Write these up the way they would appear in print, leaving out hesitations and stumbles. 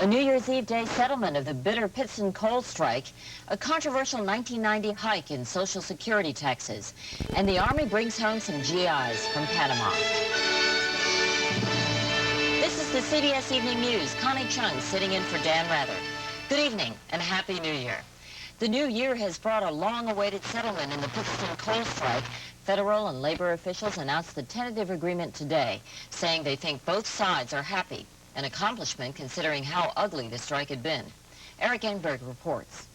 A New Year's Eve day settlement of the bitter Pittston coal strike, a controversial 1990 hike in Social Security taxes, and the Army brings home some GIs from Panama. This is the CBS Evening News. Connie Chung sitting in for Dan Rather. Good evening and Happy New Year. The new year has brought a long-awaited settlement in the Pittston coal strike. Federal and labor officials announced the tentative agreement today, saying they think both sides are happy. An accomplishment considering how ugly the strike had been. Eric Enberg reports.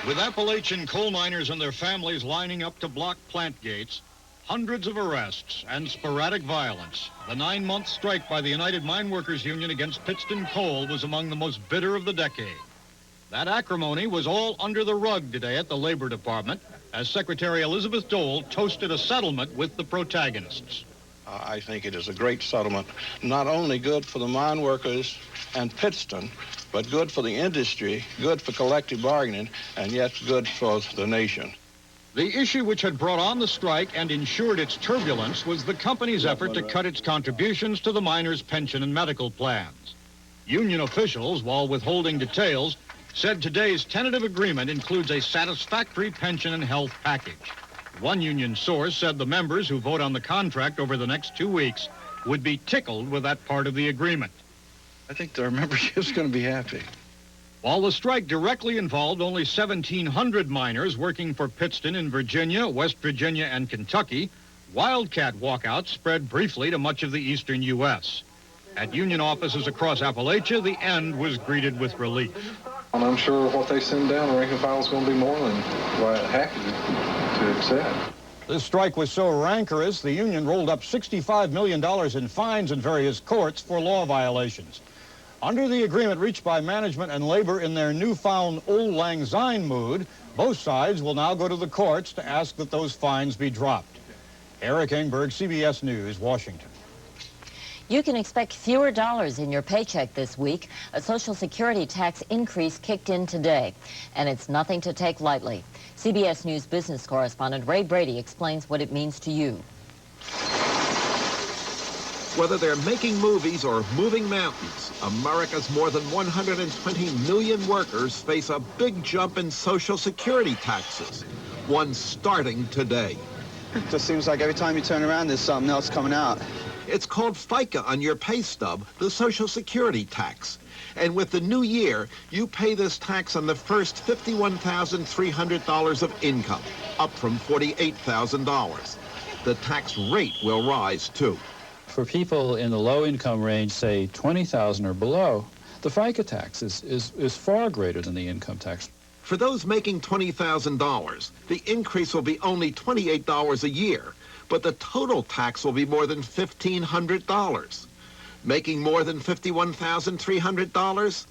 With Appalachian coal miners and their families lining up to block plant gates, hundreds of arrests and sporadic violence, the 9-month strike by the United Mine Workers Union against Pittston Coal was among the most bitter of the decade. That acrimony was all under the rug today at the Labor Department as Secretary Elizabeth Dole toasted a settlement with the protagonists. I think it is a great settlement, not only good for the mine workers and Pittston, but good for the industry, good for collective bargaining, and yet good for the nation. The issue which had brought on the strike and ensured its turbulence was the company's effort to cut its contributions to the miners' pension and medical plans. Union officials, while withholding details, said today's tentative agreement includes a satisfactory pension and health package. One union source said the members who vote on the contract over the next 2 weeks would be tickled with that part of the agreement. I think their membership's going to be happy. While the strike directly involved only 1,700 miners working for Pittston in Virginia, West Virginia, and Kentucky, wildcat walkouts spread briefly to much of the eastern U.S. At union offices across Appalachia, the end was greeted with relief. And I'm sure what they send down, the rank and file is going to be more than happy to accept. This strike was so rancorous, the union rolled up $65 million in fines in various courts for law violations. Under the agreement reached by management and labor in their newfound Old Lang Syne mood, both sides will now go to the courts to ask that those fines be dropped. Eric Engberg, CBS News, Washington. You can expect fewer dollars in your paycheck this week. A Social Security tax increase kicked in today, and it's nothing to take lightly. CBS News business correspondent Ray Brady explains what it means to you. Whether they're making movies or moving mountains, America's more than 120 million workers face a big jump in Social Security taxes, one starting today. It just seems like every time you turn around, there's something else coming out. It's called FICA on your pay stub, the Social Security tax. And with the new year, you pay this tax on the first $51,300 of income, up from $48,000. The tax rate will rise, too. For people in the low-income range, say $20,000 or below, the FICA tax is far greater than the income tax. For those making $20,000, the increase will be only $28 a year, but the total tax will be more than $1,500. Making more than $51,300,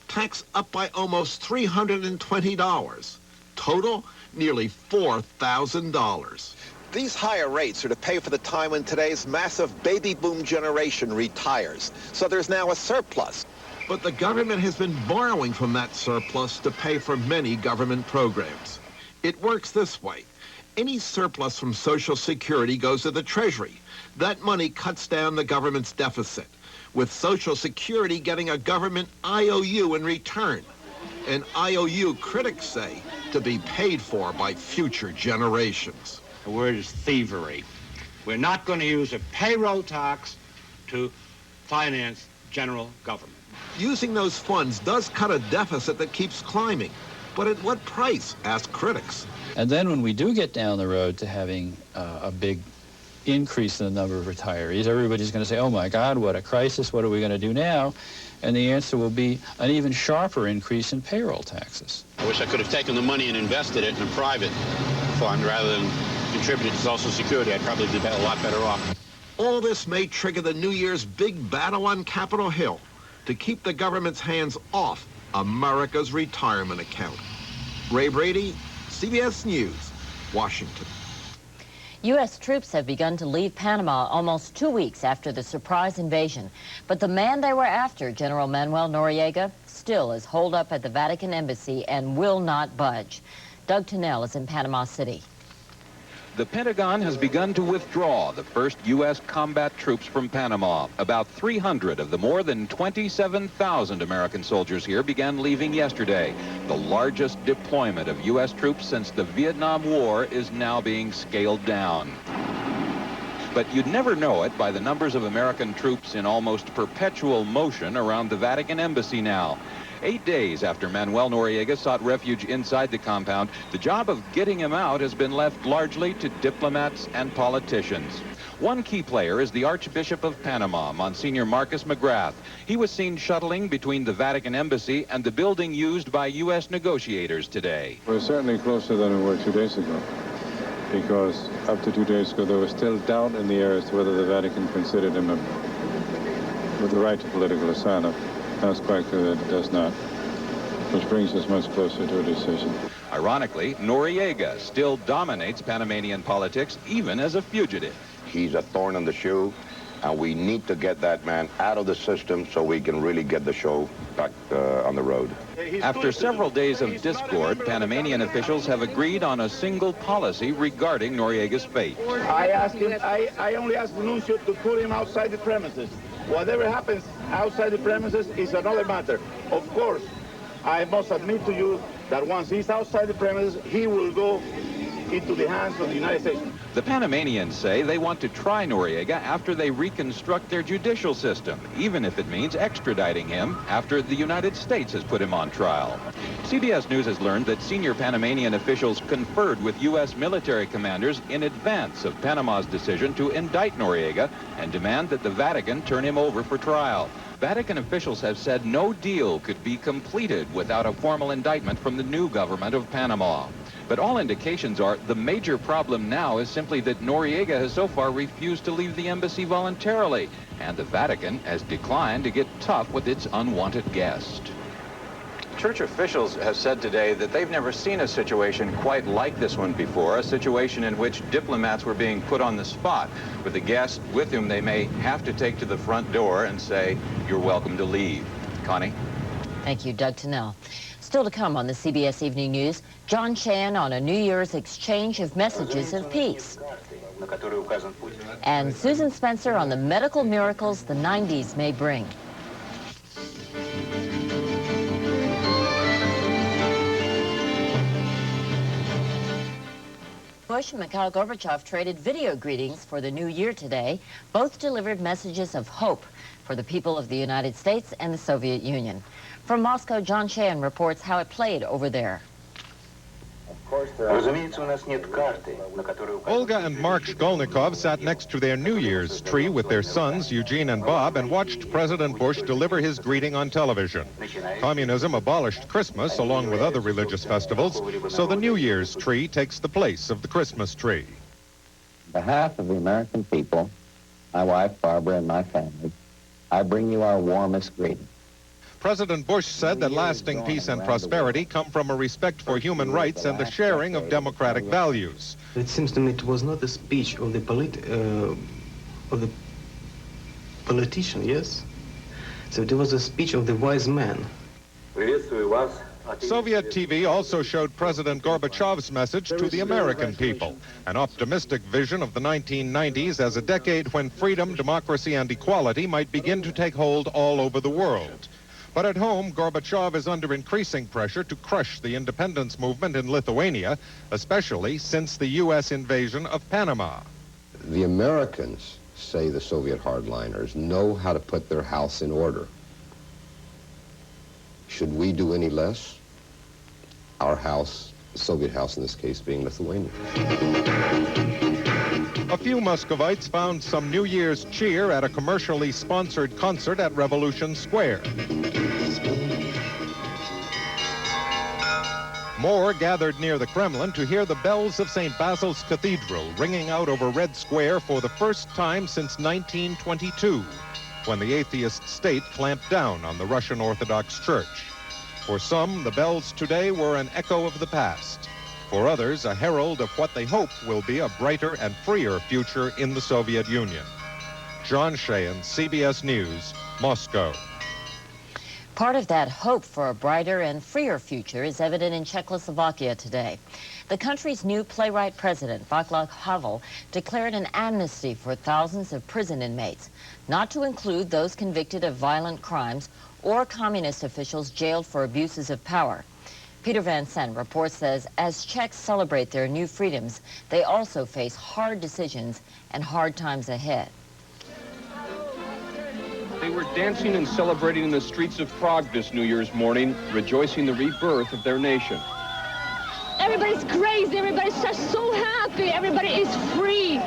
tax up by almost $320. Total, nearly $4,000. These higher rates are to pay for the time when today's massive baby boom generation retires. So there's now a surplus. But the government has been borrowing from that surplus to pay for many government programs. It works this way. Any surplus from Social Security goes to the Treasury. That money cuts down the government's deficit, with Social Security getting a government IOU in return. An IOU, critics say, to be paid for by future generations. The word is thievery. We're not going to use a payroll tax to finance general government. Using those funds does cut a deficit that keeps climbing. But at what price, ask critics. And then when we do get down the road to having a big increase in the number of retirees, everybody's going to say, oh my God, what a crisis, what are we going to do now? And the answer will be an even sharper increase in payroll taxes. I wish I could have taken the money and invested it in a private fund rather than contributed to Social Security. I'd probably be a lot better off. All this may trigger the New Year's big battle on Capitol Hill to keep the government's hands off America's retirement account. Ray Brady, CBS News, Washington. U.S. troops have begun to leave Panama almost 2 weeks after the surprise invasion. But the man they were after, General Manuel Noriega, still is holed up at the Vatican Embassy and will not budge. Doug Tunnell is in Panama City. The Pentagon has begun to withdraw the first U.S. combat troops from Panama. About 300 of the more than 27,000 American soldiers here began leaving yesterday. The largest deployment of U.S. troops since the Vietnam War is now being scaled down. But you'd never know it by the numbers of American troops in almost perpetual motion around the Vatican embassy now. 8 days after Manuel Noriega sought refuge inside the compound, the job of getting him out has been left largely to diplomats and politicians. One key player is the Archbishop of Panama, Monsignor Marcus McGrath. He was seen shuttling between the Vatican embassy and the building used by U.S. negotiators today. We're certainly closer than we were 2 days ago, because up to 2 days ago there was still doubt in the air as to whether the Vatican considered him with the right to political asylum. Now it's quite clear that it does not, which brings us much closer to a decision. Ironically, Noriega still dominates Panamanian politics, even as a fugitive. He's a thorn in the shoe, and we need to get that man out of the system so we can really get the show back on the road. After several days of discord, Panamanian officials have agreed on a single policy regarding Noriega's fate. I only asked the nuncio to put him outside the premises. Whatever happens outside the premises is another matter. Of course, I must admit to you that once he's outside the premises, he will go into the hands of the United States. The Panamanians say they want to try Noriega after they reconstruct their judicial system, even if it means extraditing him after the United States has put him on trial. CBS News has learned that senior Panamanian officials conferred with U.S. military commanders in advance of Panama's decision to indict Noriega and demand that the Vatican turn him over for trial. Vatican officials have said no deal could be completed without a formal indictment from the new government of Panama. But all indications are the major problem now is simply that Noriega has so far refused to leave the embassy voluntarily, and the Vatican has declined to get tough with its unwanted guest. Church officials have said today that they've never seen a situation quite like this one before, a situation in which diplomats were being put on the spot with a guest with whom they may have to take to the front door and say, "You're welcome to leave." Connie? Thank you, Doug Tennell. Still to come on the CBS Evening News, John Chan on a New Year's exchange of messages of peace. And Susan Spencer on the medical miracles the 90s may bring. Bush and Mikhail Gorbachev traded video greetings for the new year today. Both delivered messages of hope for the people of the United States and the Soviet Union. From Moscow, John Chan reports how it played over there. Olga and Mark Shkolnikov sat next to their New Year's tree with their sons, Eugene and Bob, and watched President Bush deliver his greeting on television. Communism abolished Christmas along with other religious festivals, so the New Year's tree takes the place of the Christmas tree. On behalf of the American people, my wife Barbara and my family, I bring you our warmest greeting. President Bush said that lasting peace and prosperity come from a respect for human rights and the sharing of democratic values. It seems to me it was not a speech of the politician, yes? So it was a speech of the wise man. Soviet TV also showed President Gorbachev's message to the American people, an optimistic vision of the 1990s as a decade when freedom, democracy, and equality might begin to take hold all over the world. But at home, Gorbachev is under increasing pressure to crush the independence movement in Lithuania, especially since the U.S. invasion of Panama. The Americans, say the Soviet hardliners, know how to put their house in order. Should we do any less? Our house, the Soviet house in this case, being Lithuania. A few Muscovites found some New Year's cheer at a commercially sponsored concert at Revolution Square. More gathered near the Kremlin to hear the bells of St. Basil's Cathedral ringing out over Red Square for the first time since 1922, when the atheist state clamped down on the Russian Orthodox Church. For some, the bells today were an echo of the past. For others, a herald of what they hope will be a brighter and freer future in the Soviet Union. John Sheehan, CBS News, Moscow. Part of that hope for a brighter and freer future is evident in Czechoslovakia today. The country's new playwright president, Václav Havel, declared an amnesty for thousands of prison inmates, not to include those convicted of violent crimes or communist officials jailed for abuses of power. Peter Van Sant reports says as Czechs celebrate their new freedoms, they also face hard decisions and hard times ahead. They were dancing and celebrating in the streets of Prague this New Year's morning, rejoicing the rebirth of their nation. Everybody's crazy, everybody's just so happy, everybody is free.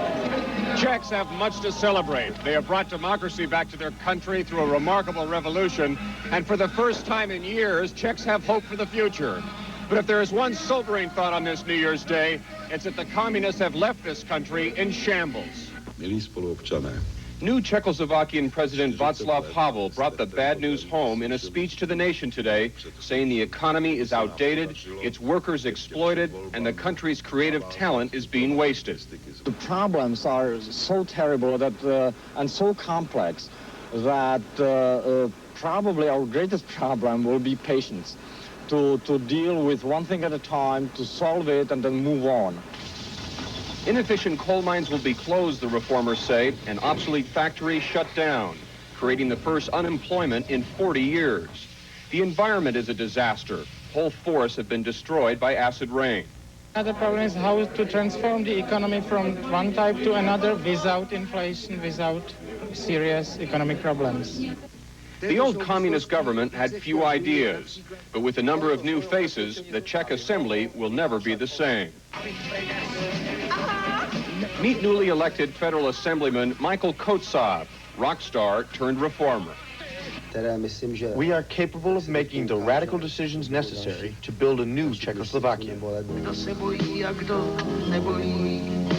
Czechs have much to celebrate. They have brought democracy back to their country through a remarkable revolution, and for the first time in years, Czechs have hope for the future. But if there is one sobering thought on this New Year's Day, it's that the communists have left this country in shambles. Milí spoluobčané, New Czechoslovakian President Václav Havel brought the bad news home in a speech to the nation today, saying the economy is outdated, its workers exploited, and the country's creative talent is being wasted. The problems are so terrible that and so complex that probably our greatest problem will be patience, to deal with one thing at a time, to solve it and then move on. Inefficient coal mines will be closed, the reformers say, and obsolete factories shut down, creating the first unemployment in 40 years. The environment is a disaster. Whole forests have been destroyed by acid rain. Another problem is how to transform the economy from one type to another without inflation, without serious economic problems. The old communist government had few ideas, but with the number of new faces, the Czech assembly will never be the same. Meet newly elected federal assemblyman Michael Kotsov, rock star turned reformer. We are capable of making the radical decisions necessary to build a new Czechoslovakia.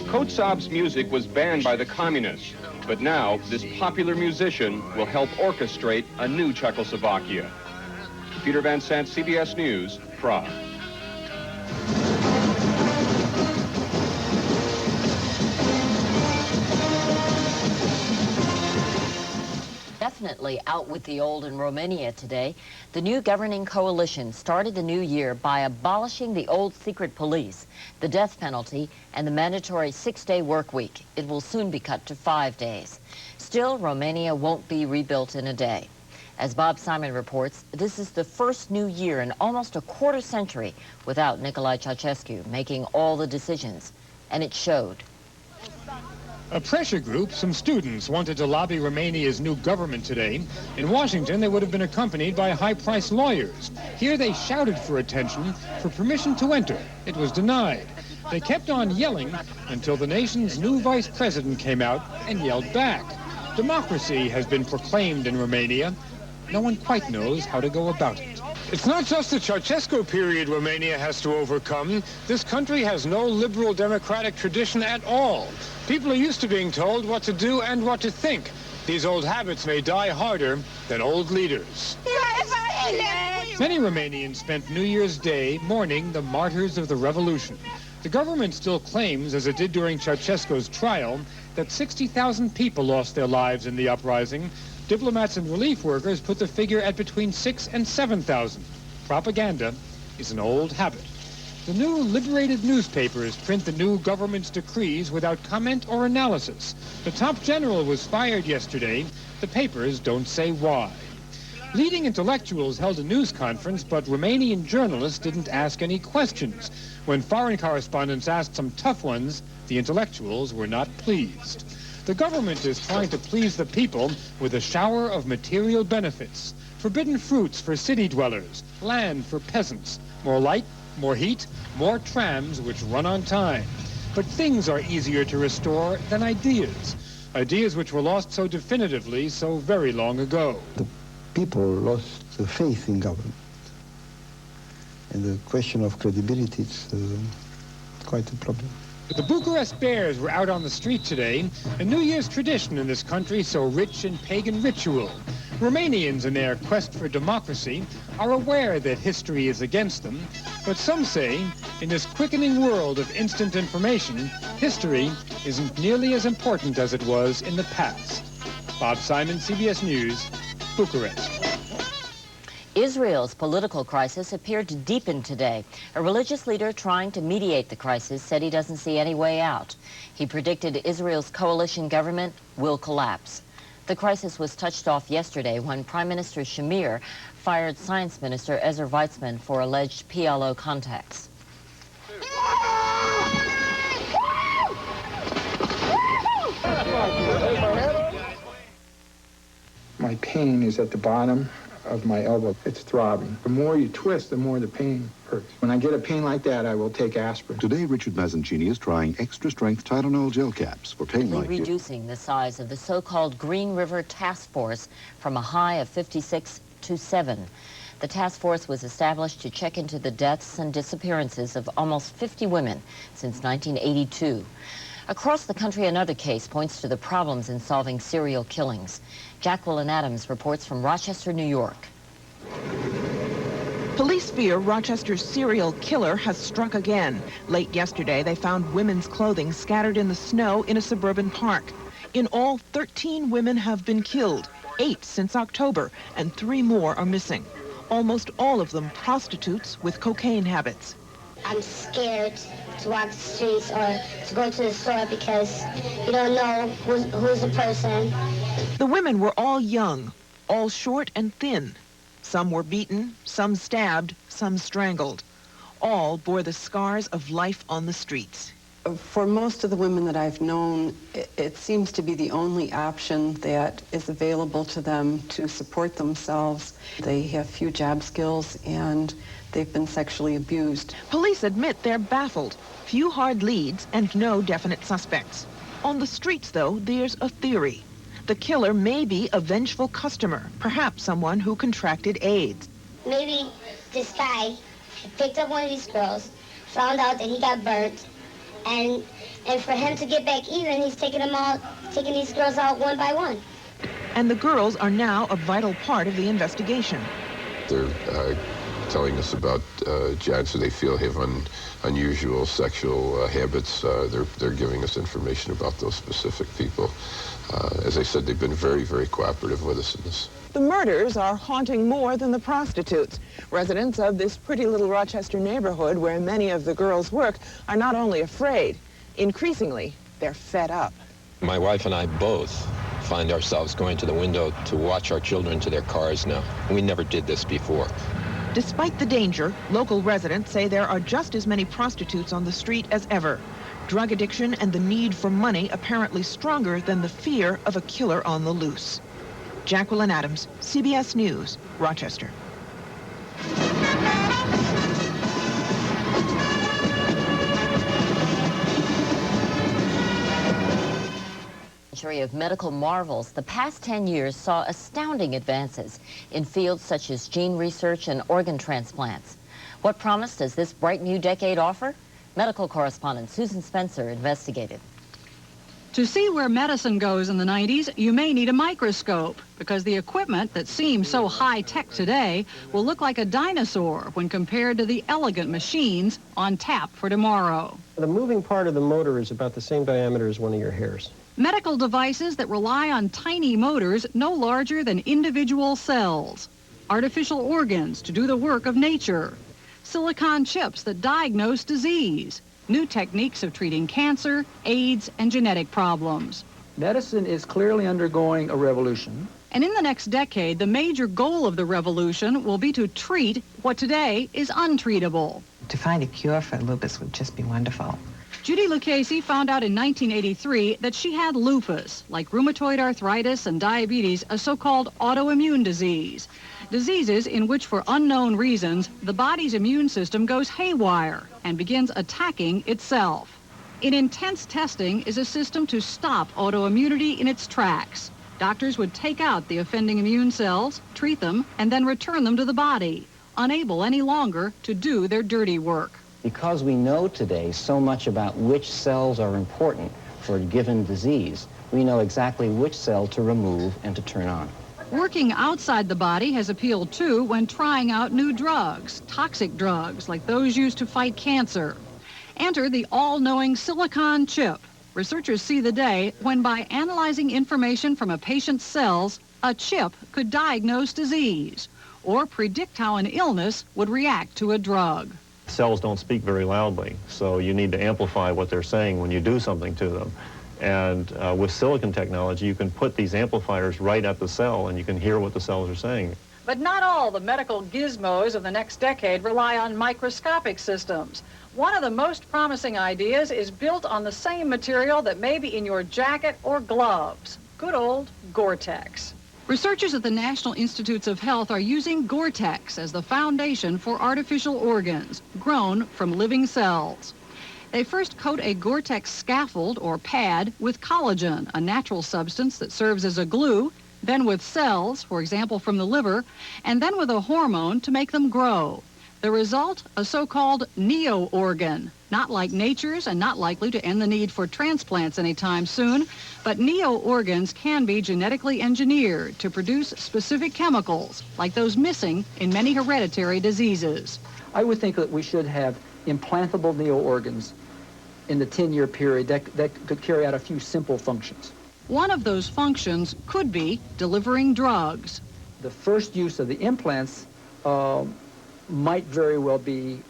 Kotsov's music was banned by the communists, but now this popular musician will help orchestrate a new Czechoslovakia. Peter Van Sant, CBS News, Prague. Definitely out with the old in Romania today. The new governing coalition started the new year by abolishing the old secret police, the death penalty, and the mandatory 6-day work week. It will soon be cut to 5 days. Still, Romania won't be rebuilt in a day. As Bob Simon reports, this is the first new year in almost a quarter century without Nicolae Ceausescu making all the decisions, and it showed. A pressure group, some students, wanted to lobby Romania's new government today. In Washington, they would have been accompanied by high-priced lawyers. Here they shouted for attention, for permission to enter. It was denied. They kept on yelling until the nation's new vice president came out and yelled back. Democracy has been proclaimed in Romania. No one quite knows how to go about it. It's not just the Ceausescu period Romania has to overcome. This country has no liberal democratic tradition at all. People are used to being told what to do and what to think. These old habits may die harder than old leaders. Many Romanians spent New Year's Day mourning the martyrs of the revolution. The government still claims, as it did during Ceausescu's trial, that 60,000 people lost their lives in the uprising. Diplomats and relief workers put the figure at between 6,000 and 7,000. Propaganda is an old habit. The new liberated newspapers print the new government's decrees without comment or analysis. The top general was fired yesterday. The papers don't say why. Leading intellectuals held a news conference, but Romanian journalists didn't ask any questions. When foreign correspondents asked some tough ones, the intellectuals were not pleased. The government is trying to please the people with a shower of material benefits. Forbidden fruits for city dwellers, land for peasants, more light, more heat, more trams which run on time. But things are easier to restore than ideas. Ideas which were lost so definitively so very long ago. The people lost the faith in government. And the question of credibility is quite a problem. The Bucharest Bears were out on the street today, a New Year's tradition in this country so rich in pagan ritual. Romanians, in their quest for democracy, are aware that history is against them, but some say, in this quickening world of instant information, history isn't nearly as important as it was in the past. Bob Simon, CBS News, Bucharest. Israel's political crisis appeared to deepen today. A religious leader trying to mediate the crisis said he doesn't see any way out. He predicted Israel's coalition government will collapse. The crisis was touched off yesterday when Prime Minister Shamir fired Science Minister Ezer Weizman for alleged PLO contacts. My pain is at the bottom of my elbow. It's throbbing. The more you twist, the more the pain hurts. When I get a pain like that, I will take aspirin. Today, Richard Mazzancini is trying extra-strength Tylenol gel caps for pain like you. Reducing the size of the so-called Green River Task Force from a high of 56 to 7. The task force was established to check into the deaths and disappearances of almost 50 women since 1982. Across the country, another case points to the problems in solving serial killings. Jacqueline Adams reports from Rochester, New York. Police fear Rochester's serial killer has struck again. Late yesterday, they found women's clothing scattered in the snow in a suburban park. In all, 13 women have been killed, 8 since October, and 3 more are missing. Almost all of them prostitutes with cocaine habits. I'm scared to walk the streets or to go to the store because you don't know who's the person. The women were all young, all short and thin. Some were beaten, some stabbed, some strangled. All bore the scars of life on the streets. For most of the women that I've known, it seems to be the only option that is available to them to support themselves. They have few job skills and they've been sexually abused. Police admit they're baffled. Few hard leads and no definite suspects. On the streets, though, there's a theory. The killer may be a vengeful customer, perhaps someone who contracted AIDS. Maybe this guy picked up one of these girls, found out that he got burnt, and for him to get back even, he's taking these girls out one by one. And the girls are now a vital part of the investigation. They're telling us about Jans who they feel have unusual sexual habits. They're giving us information about those specific people. As I said, they've been very, very cooperative with us in this. The murders are haunting more than the prostitutes. Residents of this pretty little Rochester neighborhood where many of the girls work are not only afraid, increasingly, they're fed up. My wife and I both find ourselves going to the window to watch our children to their cars now. We never did this before. Despite the danger, local residents say there are just as many prostitutes on the street as ever. Drug addiction and the need for money apparently stronger than the fear of a killer on the loose. Jacqueline Adams, CBS News, Rochester. Of medical marvels, the past 10 years saw astounding advances in fields such as gene research and organ transplants. What promise does this bright new decade offer? Medical correspondent Susan Spencer investigated. To see where medicine goes in the 90s, you may need a microscope, because the equipment that seems so high-tech today will look like a dinosaur when compared to the elegant machines on tap for tomorrow. The moving part of the motor is about the same diameter as one of your hairs. Medical devices that rely on tiny motors no larger than individual cells. Artificial organs to do the work of nature. Silicon chips that diagnose disease. New techniques of treating cancer, AIDS, and genetic problems. Medicine is clearly undergoing a revolution. And in the next decade, the major goal of the revolution will be to treat what today is untreatable. To find a cure for lupus would just be wonderful. Judy Lucchese found out in 1983 that she had lupus, like rheumatoid arthritis and diabetes, a so-called autoimmune disease. Diseases in which, for unknown reasons, the body's immune system goes haywire and begins attacking itself. In intense testing is a system to stop autoimmunity in its tracks. Doctors would take out the offending immune cells, treat them, and then return them to the body, unable any longer to do their dirty work. Because we know today so much about which cells are important for a given disease, we know exactly which cell to remove and to turn on. Working outside the body has appealed too when trying out new drugs, toxic drugs like those used to fight cancer. Enter the all-knowing silicon chip. Researchers see the day when, by analyzing information from a patient's cells, a chip could diagnose disease or predict how an illness would react to a drug. Cells don't speak very loudly, so you need to amplify what they're saying when you do something to them. And with silicon technology, you can put these amplifiers right at the cell, and you can hear what the cells are saying. But not all the medical gizmos of the next decade rely on microscopic systems. One of the most promising ideas is built on the same material that may be in your jacket or gloves. Good old Gore-Tex. Researchers at the National Institutes of Health are using Gore-Tex as the foundation for artificial organs grown from living cells. They first coat a Gore-Tex scaffold or pad with collagen, a natural substance that serves as a glue, then with cells, for example from the liver, and then with a hormone to make them grow. The result, a so-called neo-organ, not like nature's and not likely to end the need for transplants anytime soon, but neo-organs can be genetically engineered to produce specific chemicals, like those missing in many hereditary diseases. I would think that we should have implantable neo-organs in the 10-year period that could carry out a few simple functions. One of those functions could be delivering drugs. The first use of the implants might very well be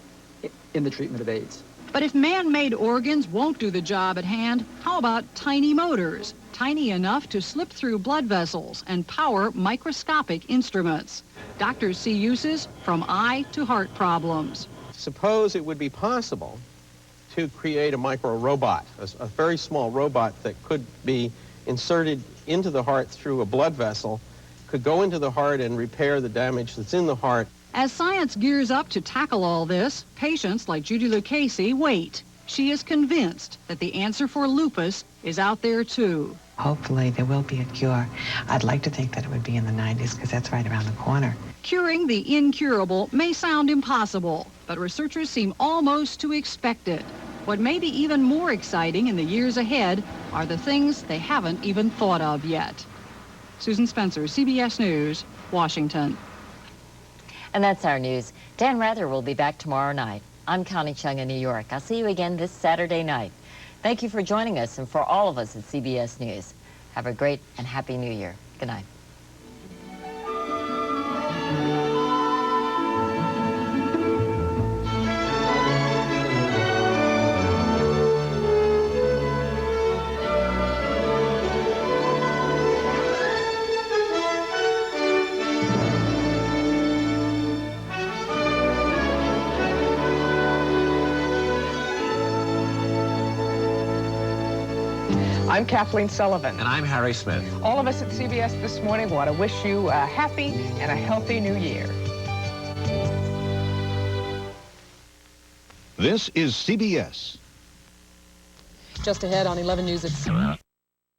in the treatment of AIDS. But if man-made organs won't do the job at hand, how about tiny motors, tiny enough to slip through blood vessels and power microscopic instruments? Doctors see uses from eye to heart problems. Suppose it would be possible to create a micro-robot, a very small robot that could be inserted into the heart through a blood vessel, could go into the heart and repair the damage that's in the heart. As science gears up to tackle all this, patients like Judy Lucchese wait. She is convinced that the answer for lupus is out there too. Hopefully there will be a cure. I'd like to think that it would be in the 90s because that's right around the corner. Curing the incurable may sound impossible, but researchers seem almost to expect it. What may be even more exciting in the years ahead are the things they haven't even thought of yet. Susan Spencer, CBS News, Washington. And that's our news. Dan Rather will be back tomorrow night. I'm Connie Chung in New York. I'll see you again this Saturday night. Thank you for joining us and for all of us at CBS News. Have a great and happy New Year. Good night. I'm Kathleen Sullivan. And I'm Harry Smith. All of us at CBS This Morning want to wish you a happy and a healthy new year. This is CBS. Just ahead on 11 News at